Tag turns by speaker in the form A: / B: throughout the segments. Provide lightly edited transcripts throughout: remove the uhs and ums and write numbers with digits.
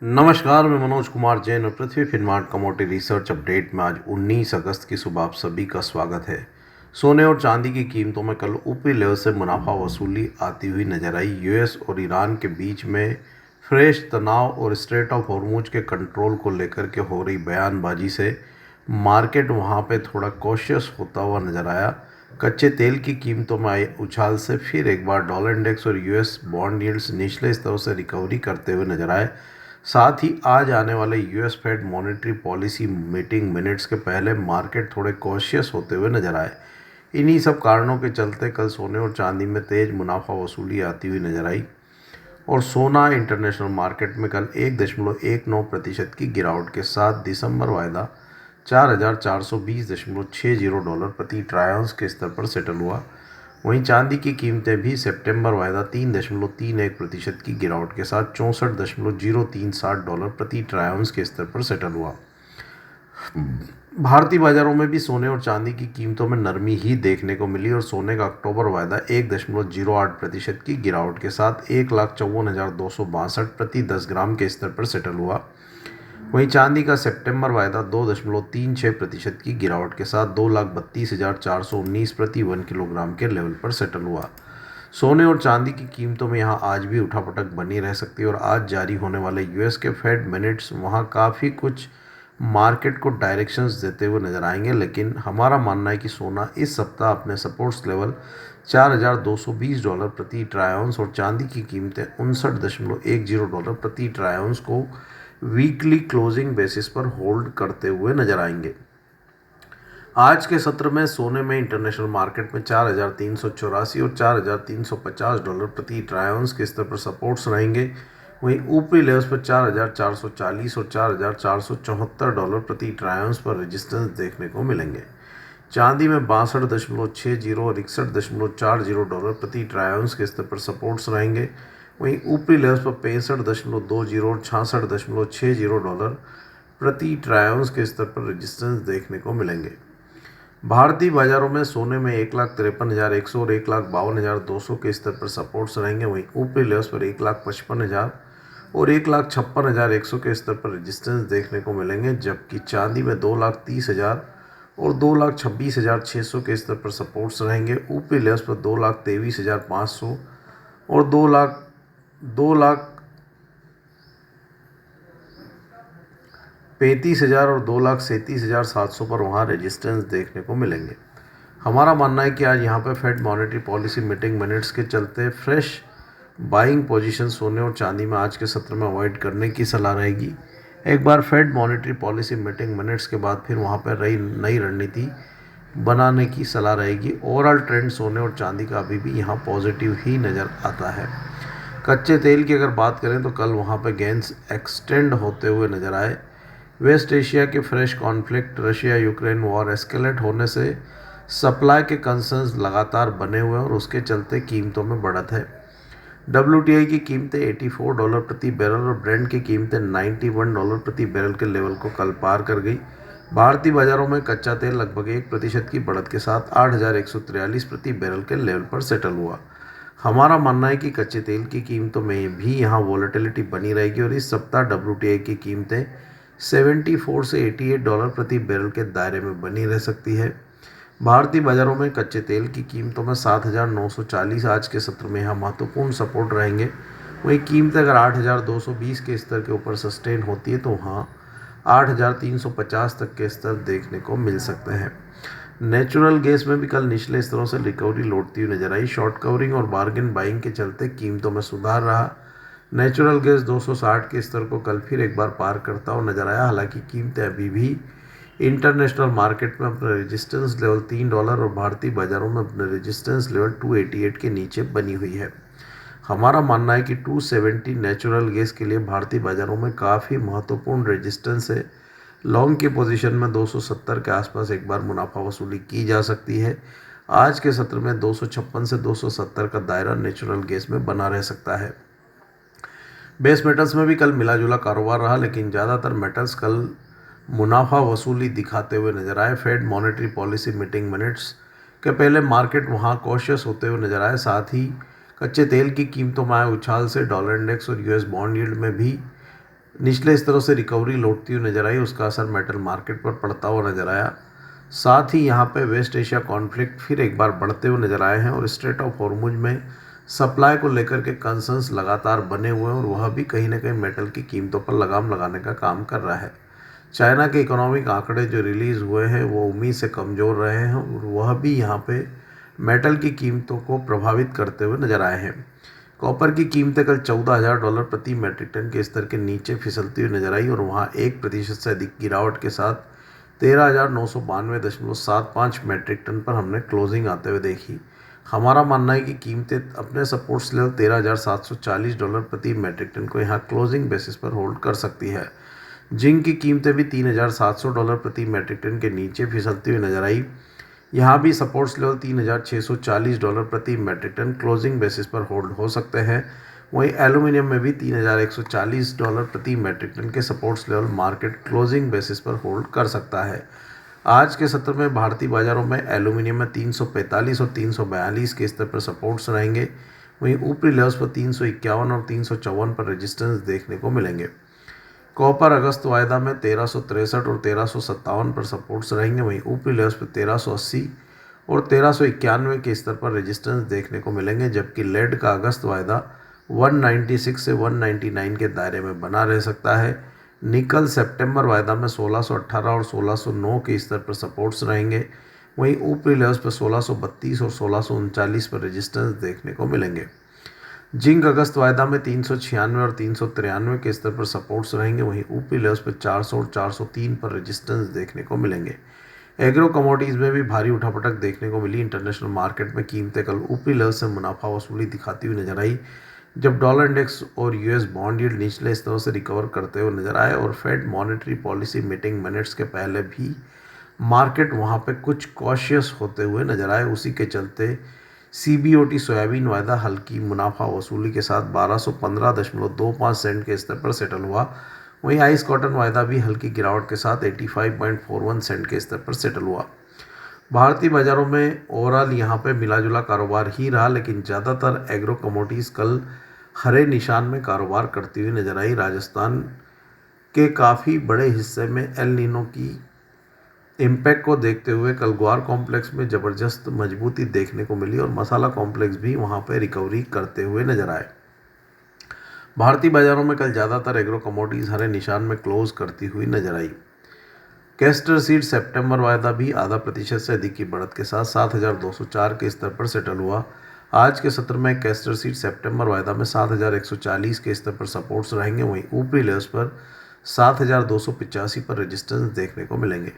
A: नमस्कार, मैं मनोज कुमार जैन और पृथ्वी फिनमार्ट कमोडिटी रिसर्च अपडेट में आज 19 अगस्त की सुबह आप सभी का स्वागत है। सोने और चांदी की कीमतों में कल ऊपरी लेवल से मुनाफा वसूली आती हुई नजर आई। यूएस और ईरान के बीच में फ्रेश तनाव और स्ट्रेट ऑफ हॉर्मुज के कंट्रोल को लेकर के हो रही बयानबाजी से मार्केट वहां पे थोड़ा कॉशियस होता हुआ नजर आया। कच्चे तेल की कीमतों में आए उछाल से फिर एक बार डॉलर इंडेक्स और यूएस बॉन्ड यील्ड्स निचले स्तरों से रिकवरी करते हुए नजर आए। साथ ही आज आने वाले US Fed monetary policy meeting minutes के पहले मार्केट थोड़े कॉशियस होते हुए नजर आए। इन्हीं सब कारणों के चलते कल सोने और चांदी में तेज मुनाफा वसूली आती हुई नजर आई और सोना इंटरनेशनल मार्केट में कल 1.19% की गिरावट के साथ दिसंबर वायदा 4,420.60 डॉलर प्रति ट्राई आउंस के स्तर पर सेटल हुआ। वहीं चांदी की कीमतें भी सितंबर वायदा 3.31% की गिरावट के साथ 64.037 डॉलर प्रति ट्राई आउंस के स्तर पर सेटल हुआ। भारतीय बाजारों में भी सोने और चांदी की कीमतों में नरमी ही देखने को मिली और सोने का अक्टूबर वायदा 1.08% की गिरावट के साथ 1,54,262 प्रति 10 ग्राम के स्तर पर सेटल हुआ। वहीं चांदी का सितंबर वायदा 2.36% की गिरावट के साथ 2,32,419 प्रति 1 किलोग्राम के लेवल पर सेटल हुआ। सोने और चांदी की कीमतों में यहां आज भी उठापटक बनी रह सकती है और आज जारी होने वाले यूएस के फेड मिनट्स वहां काफ़ी कुछ मार्केट को डायरेक्शंस देते हुए नजर आएंगे, लेकिन हमारा मानना है कि सोना इस सप्ताह अपने सपोर्ट्स लेवल 4,220 डॉलर प्रति ट्राई आउंस और चांदी की कीमतें 59.10 डॉलर प्रति ट्राई आउंस को वीकली क्लोजिंग बेसिस पर होल्ड करते हुए नजर आएंगे। आज के सत्र में सोने में इंटरनेशनल मार्केट में 4,384 और 4,350 डॉलर प्रति ट्राई आउंस के स्तर पर सपोर्ट्स रहेंगे। वहीं ऊपरी लेवल्स पर 4,440 और 4,474 डॉलर प्रति ट्राई आउंस पर रेजिस्टेंस देखने को मिलेंगे। चांदी में 62.60 और 61.40 डॉलर प्रति ट्राई आउंस के स्तर पर सपोर्ट्स रहेंगे। वहीं ऊपरी लेवल्स पर 65.20 और 66.60 डॉलर प्रति ट्राई आउंस के स्तर पर रेजिस्टेंस देखने को मिलेंगे। भारतीय बाजारों में सोने में 1,53,100 और 1,52,200 के स्तर पर सपोर्ट्स रहेंगे। वहीं ऊपरी लेवल्स पर 1,55,000 और 1,56,100 के स्तर पर रेजिस्टेंस देखने को मिलेंगे, जबकि चांदी में 2,30,000 और 2,26,600 के स्तर पर सपोर्ट्स रहेंगे। ऊपरी लेवल्स पर 2,23,500 और 2,35,000 और 2,37,700 पर वहाँ रेजिस्टेंस देखने को मिलेंगे। हमारा मानना है कि आज यहाँ पर Fed monetary policy meeting minutes के चलते फ्रेश बाइंग पोजीशन सोने और चांदी में आज के सत्र में अवॉइड करने की सलाह रहेगी। एक बार Fed monetary policy meeting minutes के बाद फिर वहाँ पर नई रणनीति बनाने की सलाह रहेगी। ओवरऑल ट्रेंड सोने और चांदी का अभी भी यहाँ पॉजिटिव ही नज़र आता है। कच्चे तेल की अगर बात करें तो कल वहाँ पर गेंस एक्सटेंड होते हुए नजर आए। वेस्ट एशिया के fresh conflict, Russia Ukraine war escalate होने से सप्लाई के कंसर्न्स लगातार बने हुए हैं और उसके चलते कीमतों में बढ़त है। WTI की कीमतें 84 डॉलर प्रति बैरल और ब्रेंट की कीमतें 91 डॉलर प्रति बैरल के लेवल को कल पार कर गई। भारतीय बाजारों में कच्चा तेल लगभग 1% की बढ़त के साथ 8,143 प्रति बैरल के लेवल पर सेटल हुआ। हमारा मानना है कि कच्चे तेल की कीमतों में भी यहाँ वॉलेटिलिटी बनी रहेगी और इस सप्ताह WTI की कीमतें 74 से 88 डॉलर प्रति बैरल के दायरे में बनी रह सकती है। भारतीय बाजारों में कच्चे तेल की कीमतों में 7,940 आज के सत्र में यहाँ महत्वपूर्ण सपोर्ट रहेंगे। वही कीमतें अगर 8,220 के स्तर के ऊपर सस्टेन होती है तो वहाँ 8,350 तक के स्तर देखने को मिल सकते हैं। नेचुरल गैस में भी कल निचले स्तरों से रिकवरी लौटती हुई नजर आई। शॉर्ट कवरिंग और बार्गेन बाइंग के चलते कीमतों में सुधार रहा। नेचुरल गैस 260 के स्तर को कल फिर एक बार पार करता हुआ नजर आया। हालांकि कीमतें अभी भी इंटरनेशनल मार्केट में अपने रेजिस्टेंस लेवल 3 डॉलर और भारतीय बाजारों में अपने रेजिस्टेंस लेवल 288 के नीचे बनी हुई है। हमारा मानना है कि 270 नेचुरल गैस के लिए भारतीय बाजारों में काफ़ी महत्वपूर्ण रेजिस्टेंस है। लॉन्ग की पोजीशन में 270 के आसपास एक बार मुनाफा वसूली की जा सकती है। आज के सत्र में 256 से 270 का दायरा नेचुरल गैस में बना रह सकता है। बेस मेटल्स में भी कल मिला जुला कारोबार रहा, लेकिन ज़्यादातर मेटल्स कल मुनाफा वसूली दिखाते हुए नजर आए। Fed monetary policy meeting minutes के पहले मार्केट वहां कॉशियस होते हुए नजर आए। साथ ही कच्चे तेल की कीमतों में आए उछाल से डॉलर इंडेक्स और यूएस बॉन्ड यील्ड में भी निचले स्तरों से रिकवरी लौटती हुई नजर आई, उसका असर मेटल मार्केट पर पड़ता हुआ नजर आया। साथ ही यहाँ पे वेस्ट एशिया कॉन्फ्लिक्ट फिर एक बार बढ़ते हुए नजर आए हैं और स्ट्रेट ऑफ हॉर्मुज में सप्लाई को लेकर के कंसर्न्स लगातार बने हुए हैं और वह भी कहीं ना कहीं मेटल की कीमतों पर लगाम लगाने का काम कर रहा है। चाइना के इकोनॉमिक आंकड़े जो रिलीज़ हुए हैं वो उम्मीद से कमज़ोर रहे हैं और वह भी यहाँ पे मेटल की कीमतों को प्रभावित करते हुए नजर आए हैं। कॉपर की कीमतें कल $14,000 प्रति मेट्रिक टन के स्तर के नीचे फिसलती हुई नजर आई और वहाँ 1% से अधिक गिरावट के साथ 13,992.75 मेट्रिक टन पर हमने क्लोजिंग आते हुए देखी। हमारा मानना है कि कीमतें अपने सपोर्ट्स लेवल $13,740 प्रति मेट्रिक टन को यहाँ क्लोजिंग बेसिस पर होल्ड कर सकती है। जिंक की कीमतें भी $3,700 प्रति मेट्रिक टन के नीचे फिसलती हुई नजर आई। यहाँ भी सपोर्ट्स लेवल $3,640 प्रति मेट्रिक टन क्लोजिंग बेसिस पर होल्ड हो सकते हैं। वहीं एल्यूमिनियम में भी $3,140 प्रति मेट्रिक टन के supports level market closing basis पर होल्ड कर सकता है। आज के सत्र में भारतीय बाजारों में एल्यूमिनियम में 345 और 342 के स्तर पर सपोर्ट्स रहेंगे। वहीं ऊपरी लेवल्स पर 351 और 354 पर रेजिस्टेंस देखने को मिलेंगे। कॉपर अगस्त वायदा में 1363 और 1357 पर सपोर्ट्स रहेंगे। वहीं ऊपरी लेवल्स पर 1380 और 1391 के स्तर पर रेजिस्टेंस देखने को मिलेंगे, जबकि लेड का अगस्त वायदा 196 से 199 के दायरे में बना रह सकता है। निकल सितंबर वायदा में 1618 और 1609 के स्तर पर सपोर्ट्स रहेंगे। वहीं ऊपरी लेवल्स पर 1632 और 1639 पर रेजिस्टेंस देखने को मिलेंगे। जिंक अगस्त वायदा में 396 और 393 के स्तर पर सपोर्ट्स रहेंगे। वहीं ऊपरी लेवल्स पर 400 और 403 पर रेजिस्टेंस देखने को मिलेंगे। एग्रो कमोडिटीज़ में भी भारी उठापटक देखने को मिली। इंटरनेशनल मार्केट में कीमतें कल ऊपरी लेवल से मुनाफा वसूली दिखाती हुई नजर आई, जब डॉलर इंडेक्स और यूएस बॉन्ड यील्ड निचले स्तरों से रिकवर करते हुए नजर आए और Fed monetary policy meeting minutes के पहले भी मार्केट वहां पे कुछ कॉशियस होते हुए नजर आए। उसी के चलते सीबीओटी सोयाबीन वायदा हल्की मुनाफा वसूली के साथ 1215.25 सेंट के स्तर पर सेटल हुआ। वहीं आइस कॉटन वायदा भी हल्की गिरावट के साथ 85.41 सेंट के स्तर पर सेटल हुआ। भारतीय बाजारों में ओवरऑल यहाँ पे मिलाजुला कारोबार ही रहा, लेकिन ज़्यादातर एग्रो कमोडिटीज़ कल हरे निशान में कारोबार करती हुई नजर आई। राजस्थान के काफ़ी बड़े हिस्से में एल नीनो की इम्पैक्ट को देखते हुए कल ग्वार कॉम्प्लेक्स में ज़बरदस्त मजबूती देखने को मिली और मसाला कॉम्प्लेक्स भी वहाँ पर रिकवरी करते हुए नजर आए। भारतीय बाजारों में कल ज़्यादातर एग्रो कमोडिटीज़ हरे निशान में क्लोज करती हुई नजर आई। कैस्टर सीड सितंबर वायदा भी ½ से अधिक की बढ़त के साथ 7,204 के स्तर पर सेटल हुआ। आज के सत्र में कैस्टर सीड सितंबर वायदा में 7,140 के स्तर पर सपोर्ट्स रहेंगे। वहीं ऊपरी लेवल्स पर 7,285 पर रेजिस्टेंस देखने को मिलेंगे।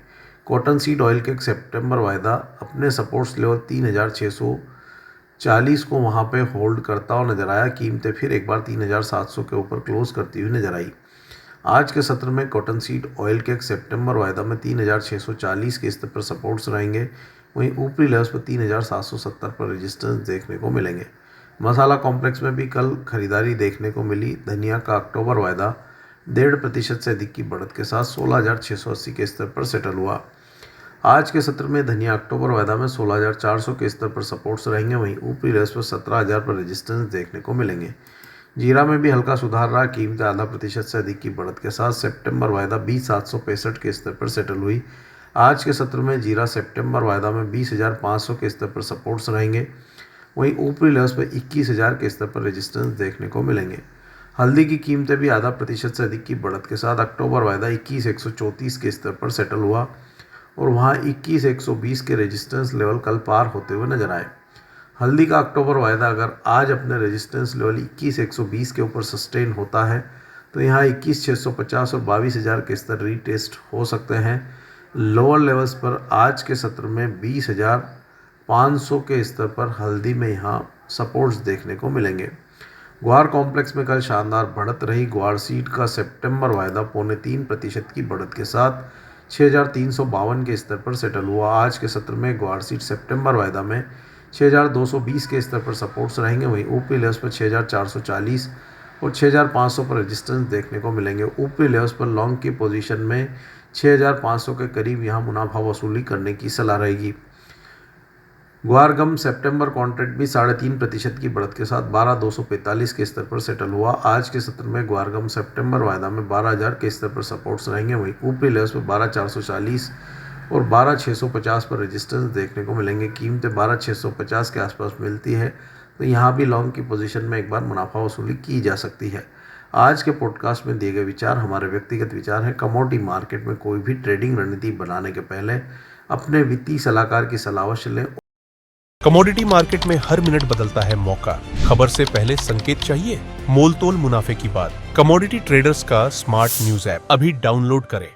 A: कॉटन सीड ऑयल के सितंबर वायदा अपने सपोर्ट्स लेवल 3,640 को वहां पे होल्ड करता हुआ नजर आया। कीमतें फिर एक बार 3,700 के ऊपर क्लोज करती हुई नजर आई। आज के सत्र में कॉटन सीड ऑयल के सितंबर वायदा में 3,640 के स्तर पर सपोर्ट्स रहेंगे। वहीं ऊपरी लेवल्स पर 3,770 पर रेजिस्टेंस देखने को मिलेंगे। मसाला कॉम्प्लेक्स में भी कल खरीदारी देखने को मिली। धनिया का अक्टूबर वायदा 1.5% से अधिक की बढ़त के साथ 16,680 के स्तर पर सेटल हुआ। आज के सत्र में धनिया अक्टूबर वायदा में 16,400 के स्तर पर सपोर्ट्स रहेंगे। वहीं ऊपरी लेवल्स पर 17,000 पर रेजिस्टेंस देखने को मिलेंगे। जीरा में भी हल्का सुधार रहा। कीमतें ½ से अधिक की बढ़त के साथ सितंबर वायदा 20,765 के स्तर पर सेटल हुई। आज के सत्र में जीरा सितंबर वायदा में 20,500 के स्तर पर सपोर्ट्स रहेंगे। वहीं ऊपरी लेवल्स पर 21,000 के स्तर पर रेजिस्टेंस देखने को मिलेंगे। हल्दी की कीमतें भी ½ से अधिक की बढ़त के साथ अक्टूबर वायदा 21,134 के स्तर पर सेटल हुआ और वहाँ 21,120 के रेजिस्टेंस लेवल कल पार होते हुए नजर आए। हल्दी का अक्टूबर वायदा अगर आज अपने रेजिस्टेंस लेवल 21,120 के ऊपर सस्टेन होता है तो यहाँ 21,650 और 22,000 के स्तर रीटेस्ट हो सकते हैं। लोअर लेवल्स पर आज के सत्र में 20,500 के स्तर पर हल्दी में यहाँ सपोर्ट्स देखने को मिलेंगे। ग्वार कॉम्प्लेक्स में कल शानदार बढ़त रही। ग्वार सीड का सितंबर वायदा 0.3% की बढ़त के साथ 6,352 के स्तर पर सेटल हुआ। आज के सत्र में ग्वार सीड सितंबर वायदा में 6,220 के स्तर पर सपोर्ट्स रहेंगे। वहीं ऊपरी लेवल्स पर 6,440 और 6,500 पर रेजिस्टेंस देखने को मिलेंगे। ऊपरी लेवल्स पर लॉन्ग की पोजीशन में 6,500 के करीब यहां मुनाफा वसूली करने की सलाह रहेगी। ग्वार-गम सितंबर कॉन्ट्रैक्ट भी 3.5% की बढ़त के साथ 12,245 के स्तर पर सेटल हुआ। आज के सत्र में ग्वार-गम सितंबर वायदा में 12,000 के स्तर पर सपोर्ट्स रहेंगे, वहीं ऊपरी लेवल्स पर 12,440 और 12,650 पर रेजिस्टेंस देखने को मिलेंगे। कीमतें 12,650 के आसपास मिलती है तो यहाँ भी लॉन्ग की पोजीशन में एक बार मुनाफा वसूली की जा सकती है। आज के पॉडकास्ट में दिए गए विचार हमारे व्यक्तिगत विचार हैं। कमोडिटी मार्केट में कोई भी ट्रेडिंग रणनीति बनाने के पहले अपने वित्तीय सलाहकार की सलाह अवश्य लें।
B: कमोडिटी मार्केट में हर मिनट बदलता है मौका। खबर से पहले संकेत चाहिए, मोल तोल मुनाफे की बात। कमोडिटी ट्रेडर्स का स्मार्ट न्यूज ऐप अभी डाउनलोड करें।